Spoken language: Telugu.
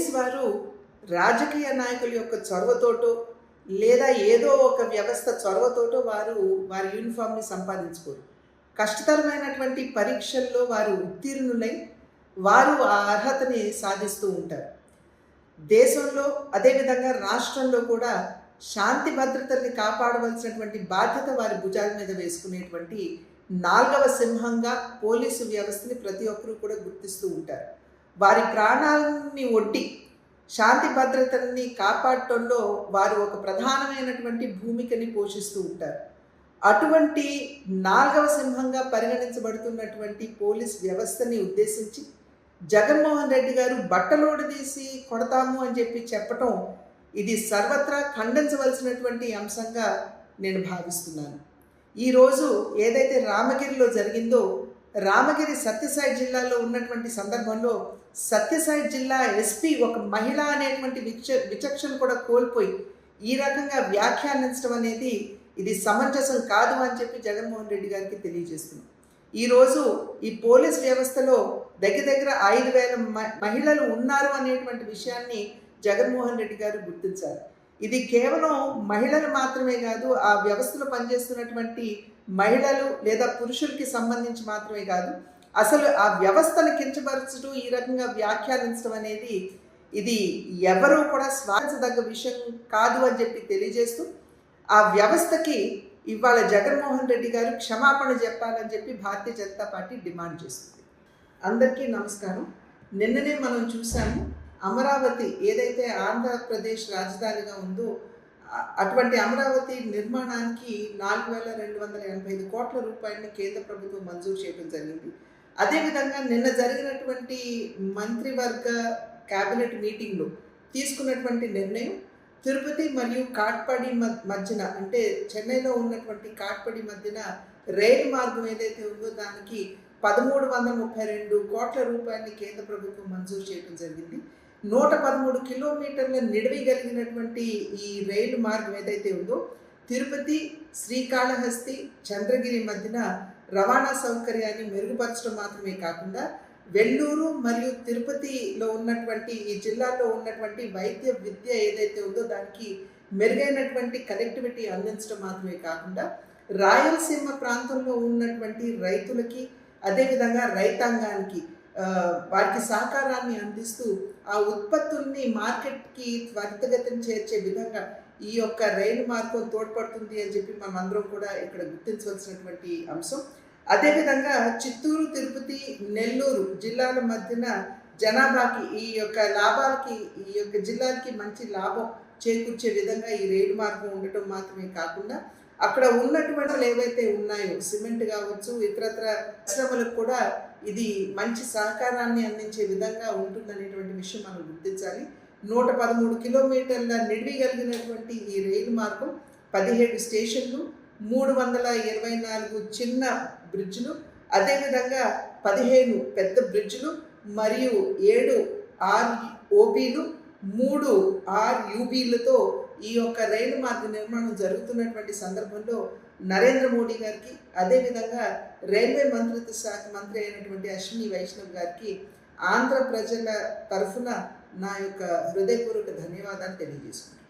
పోలీస్ వారు రాజకీయ నాయకుల యొక్క చొరవతోటో లేదా ఏదో ఒక వ్యవస్థ చొరవతోటో వారి యూనిఫామ్ని సంపాదించుకోరు. కష్టతరమైనటువంటి పరీక్షల్లో వారు ఉత్తీర్ణులై వారు ఆ అర్హతని సాధిస్తూ ఉంటారు. దేశంలో అదేవిధంగా రాష్ట్రంలో కూడా శాంతి భద్రతల్ని కాపాడవలసినటువంటి బాధ్యత వారి భుజాల మీద వేసుకునేటువంటి 4వ సింహంగా పోలీసు వ్యవస్థని ప్రతి ఒక్కరూ కూడా గుర్తిస్తూ ఉంటారు. వారి ప్రాణాలని ఒడ్డి శాంతి భద్రతల్ని కాపాడటంలో వారు ఒక ప్రధానమైనటువంటి భూమికని పోషిస్తూ ఉంటారు. అటువంటి 4వ సింహంగా పరిగణించబడుతున్నటువంటి పోలీస్ వ్యవస్థని ఉద్దేశించి జగన్మోహన్ రెడ్డి గారు బట్టలోడు తీసి కొడతాము అని చెప్పటం ఇది సర్వత్రా ఖండించవలసినటువంటి అంశంగా నేను భావిస్తున్నాను. ఈరోజు ఏదైతే రామగిరిలో జరిగిందో, రామగిరి సత్యసాయి జిల్లాలో ఉన్నటువంటి సందర్భంలో సత్యసాయి జిల్లా ఎస్పీ ఒక మహిళ అనేటువంటి విచక్షణ కూడా కోల్పోయి ఈ రకంగా వ్యాఖ్యానించడం అనేది ఇది సమంజసం కాదు అని చెప్పి జగన్మోహన్ రెడ్డి గారికి తెలియజేస్తున్నాం. ఈరోజు ఈ పోలీస్ వ్యవస్థలో దగ్గర 5,000 మహిళలు ఉన్నారు అనేటువంటి విషయాన్ని జగన్మోహన్ రెడ్డి గారు గుర్తించారు. ఇది కేవలం మహిళలు మాత్రమే కాదు, ఆ వ్యవస్థలో పనిచేస్తున్నటువంటి మహిళలు లేదా పురుషులకి సంబంధించి మాత్రమే కాదు, అసలు ఆ వ్యవస్థను కించపరచడం, ఈ రకంగా వ్యాఖ్యానించడం అనేది ఇది ఎవరూ కూడా స్వాగతించదగ్గ విషయం కాదు అని చెప్పి తెలియజేస్తూ ఆ వ్యవస్థకి ఇవాళ జగన్మోహన్ రెడ్డి గారు క్షమాపణ చెప్పాలని చెప్పి భారతీయ జనతా పార్టీ డిమాండ్ చేస్తుంది. అందరికీ నమస్కారం. నిన్ననే మనం చూసాము, అమరావతి ఏదైతే ఆంధ్రప్రదేశ్ రాజధానిగా ఉందో అటువంటి అమరావతి నిర్మాణానికి 4,285 కోట్ల రూపాయలని కేంద్ర ప్రభుత్వం మంజూరు చేయడం జరిగింది. అదేవిధంగా నిన్న జరిగినటువంటి మంత్రివర్గ క్యాబినెట్ మీటింగ్లో తీసుకున్నటువంటి నిర్ణయం తిరుపతి మరియు కాట్పాడి మధ్యన, అంటే చెన్నైలో ఉన్నటువంటి కాట్పాడి మధ్యన రైలు మార్గం ఏదైతే ఉందో దానికి 1,332 కోట్ల రూపాయలని కేంద్ర ప్రభుత్వం మంజూరు చేయడం జరిగింది. 113 కిలోమీటర్ల నిడివి కలిగినటువంటి ఈ రైలు మార్గం ఏదైతే ఉందో తిరుపతి, శ్రీకాళహస్తి, చంద్రగిరి మధ్యన రవాణా సౌకర్యాన్ని మెరుగుపరచడం మాత్రమే కాకుండా వెల్లూరు మరియు తిరుపతిలో ఉన్నటువంటి ఈ జిల్లాలో ఉన్నటువంటి వైద్య విద్య ఏదైతే ఉందో దానికి మెరుగైనటువంటి కనెక్టివిటీ అందించడం మాత్రమే కాకుండా రాయలసీమ ప్రాంతంలో ఉన్నటువంటి రైతులకి అదేవిధంగా రైతాంగానికి వారికి సహకారాన్ని అందిస్తూ ఆ ఉత్పత్తుల్ని మార్కెట్కి త్వరితగతిని చేర్చే విధంగా ఈ యొక్క రైలు మార్గం తోడ్పడుతుంది అని చెప్పి మనం అందరం కూడా ఇక్కడ గుర్తించవలసినటువంటి అంశం. అదేవిధంగా చిత్తూరు, తిరుపతి, నెల్లూరు జిల్లాల మధ్యన జనాభాకి ఈ యొక్క లాభాలకి ఈ యొక్క జిల్లాలకి మంచి లాభం చేకూర్చే విధంగా ఈ రైలు మార్గం ఉండటం మాత్రమే కాకుండా అక్కడ ఉన్నటువంటి ఏవైతే ఉన్నాయో సిమెంట్ కావచ్చు, ఇతరత్ర పరిశ్రమలకు కూడా ఇది మంచి సహకారాన్ని అందించే విధంగా ఉంటుందనేటువంటి విషయం మనం గుర్తించాలి. 113 కిలోమీటర్ల నిడివి కలిగినటువంటి ఈ రైలు మార్గం 17 స్టేషన్లు, 324 చిన్న బ్రిడ్జ్లు, అదేవిధంగా 15 పెద్ద బ్రిడ్జ్లు మరియు 7 ROBలు, 3 RUBలతో ఈ యొక్క రైలు మార్గ నిర్మాణం జరుగుతున్నటువంటి సందర్భంలో నరేంద్ర మోడీ గారికి అదేవిధంగా రైల్వే మంత్రిత్వ శాఖ మంత్రి అయినటువంటి అశ్విని వైష్ణవ్ గారికి ఆంధ్ర ప్రజల తరఫున నా యొక్క హృదయపూర్వక ధన్యవాదాలు తెలియజేసుకుంటున్నాను.